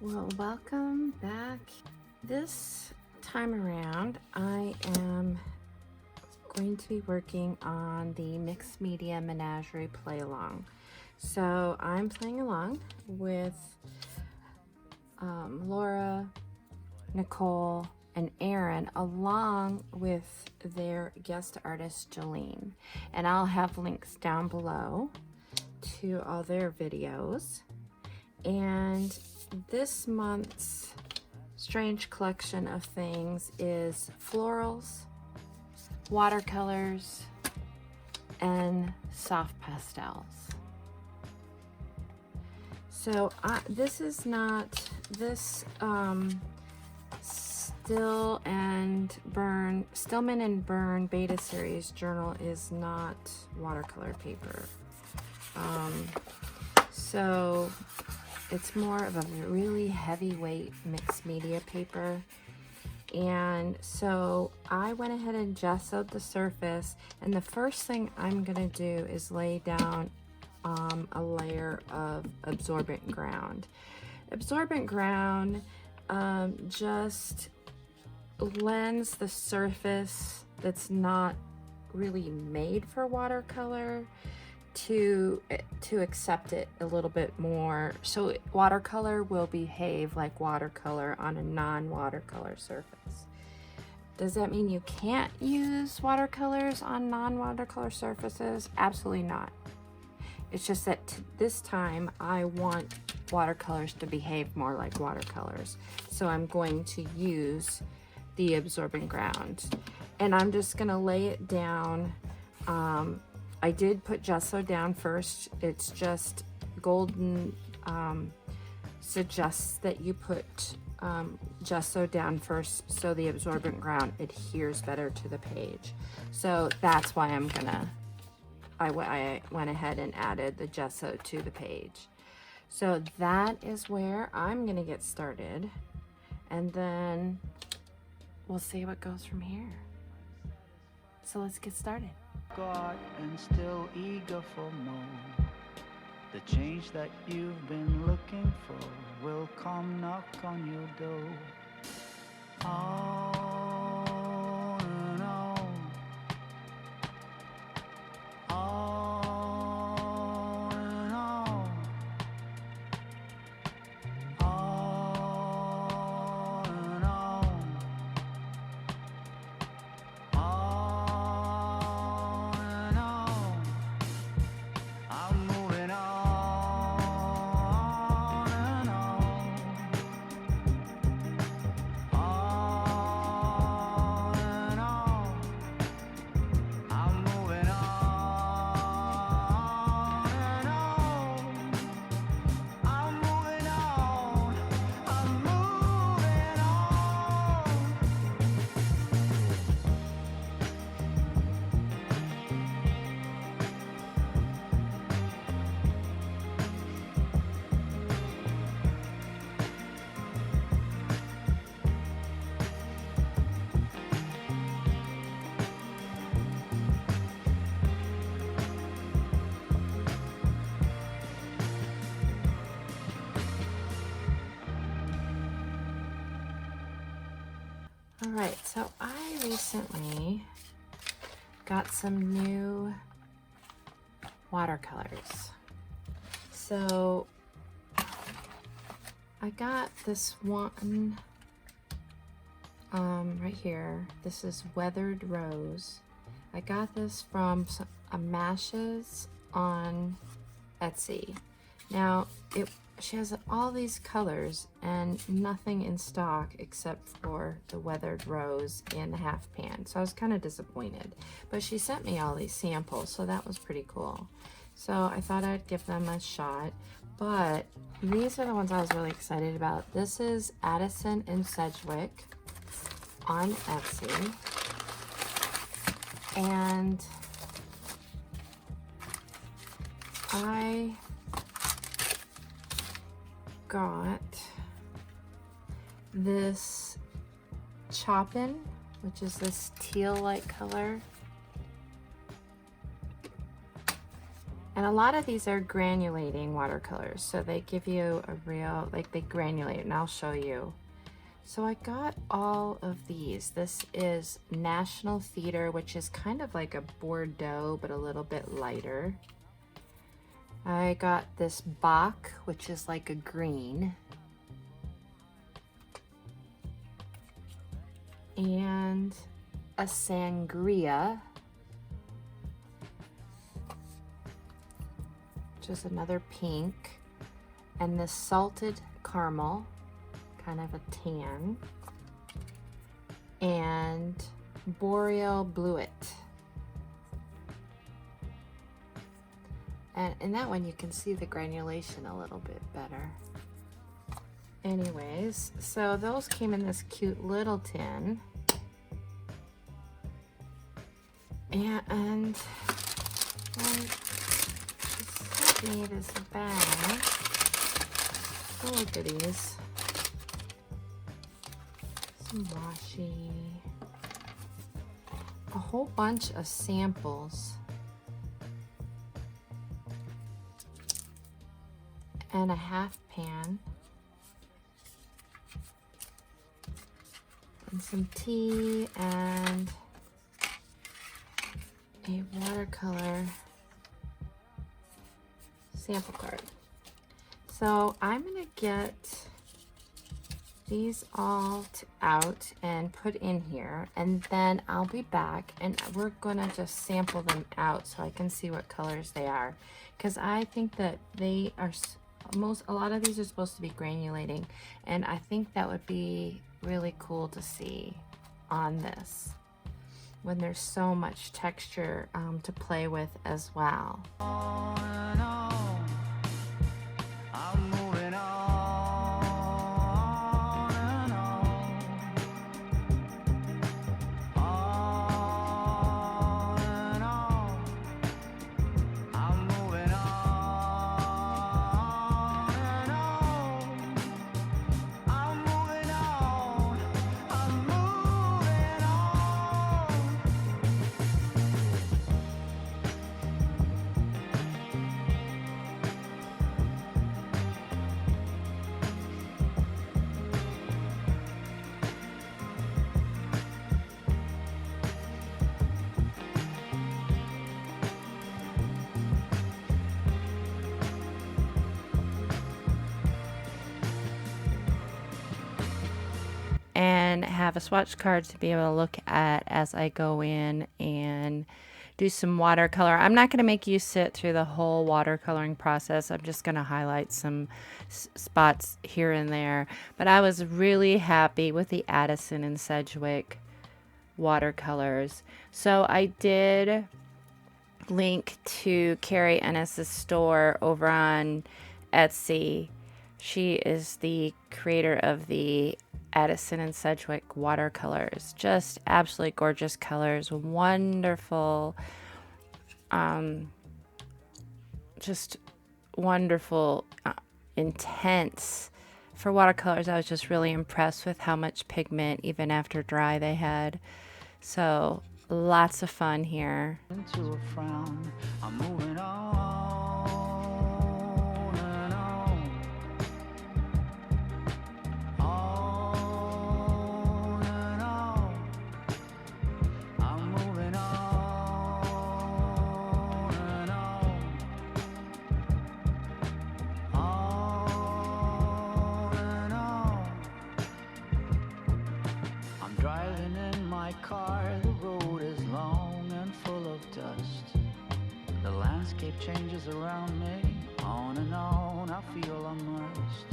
Well, welcome back. This time around, I am going to be working on the Mixed Media Menagerie play along. So I'm playing along with Laura, Nicole, and Aaron, along with their guest artist Jolene. And I'll have links down below to all their videos. And this month's strange collection of things is florals, watercolors, and soft pastels. So this is not, this Stillman Birn Beta Series journal is not watercolor paper. So it's more of a really heavyweight mixed media paper. And so I went ahead and gessoed the surface, and the first thing I'm gonna do is lay down a layer of absorbent ground. Absorbent ground just lends the surface that's not really made for watercolor to accept it a little bit more. So watercolor will behave like watercolor on a non-watercolor surface. Does that mean you can't use watercolors on non-watercolor surfaces? Absolutely not. It's just that this time I want watercolors to behave more like watercolors. So I'm going to use the absorbent ground. And I'm just gonna lay it down. I did put gesso down first. It's just Golden suggests that you put gesso down first so the absorbent ground adheres better to the page. So that's why I went ahead and added the gesso to the page. So that is where I'm gonna get started, and then we'll see what goes from here. So let's get started. God and still eager for more. The change that you've been looking for will come knock on your door. On and on. On and on. On and on. All right, so I recently got some new watercolors. So I got this one right here. This is Weathered Rose. I got this from Mashes on Etsy. Now she has all these colors and nothing in stock except for the Weathered Rose in the half pan. So I was kind of disappointed, but she sent me all these samples, so that was pretty cool. So I thought I'd give them a shot, but these are the ones I was really excited about. This is Addison and Sedgwick on Etsy, and I got this Choppin', which is this teal-like color, And a lot of these are granulating watercolors, so they give you a real, like they granulate, and I'll show you. So I got all of these. This is National Theater, which is kind of like a Bordeaux, but a little bit lighter. I got this Bach, which is like a green. And a Sangria, which is another pink. And this Salted Caramel, kind of a tan. And Boreal Bluet. And in that one you can see the granulation a little bit better. Anyways, so those came in this cute little tin. And she sent me this bag full of goodies. Some washi. A whole bunch of samples. And a half pan. And some tea and a watercolor sample card. So I'm gonna get these all out and put in here, and then I'll be back and we're gonna just sample them out so I can see what colors they are, because I think that they are a lot of these are supposed to be granulating, and I think that would be really cool to see on this when there's so much texture to play with as well. And have a swatch card to be able to look at as I go in and do some watercolor. I'm not going to make you sit through the whole watercoloring process. I'm just going to highlight some spots here and there. But I was really happy with the Addison and Sedgwick watercolors. So I did link to Carrie Ennis's store over on Etsy. She is the creator of the Addison and Sedgwick watercolors. Just absolutely gorgeous colors, wonderful, just wonderful, intense. For watercolors, I was just really impressed with how much pigment, even after dry, they had. So lots of fun here. Into a frown, I'm moving on and on and on. I'm moving on and on and on. I'm driving in my car, the road is long and full of dust. The landscape changes around me, on and on, I feel immersed.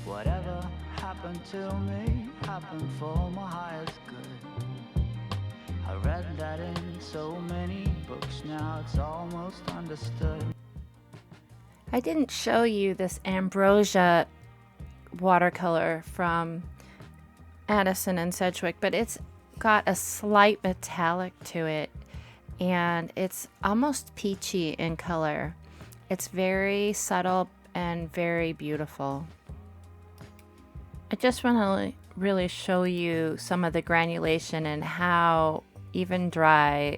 Whatever happened to me, happened for my highest good. I read that in so many books, now it's almost understood. I didn't show you this Ambrosia watercolor from Addison and Sedgwick, but it's got a slight metallic to it, and it's almost peachy in color. It's very subtle and very beautiful. I just want to really show you some of the granulation and how even dry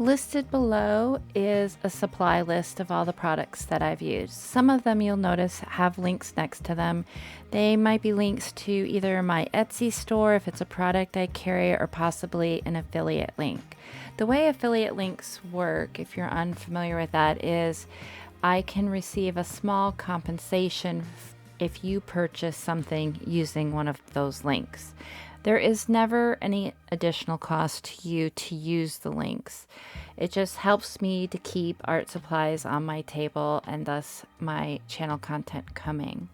Listed below is a supply list of all the products that I've used. Some of them you'll notice have links next to them. They might be links to either my Etsy store if it's a product I carry, or possibly an affiliate link. The way affiliate links work, if you're unfamiliar with that, is I can receive a small compensation if you purchase something using one of those links. There is never any additional cost to you to use the links. It just helps me to keep art supplies on my table and thus my channel content coming.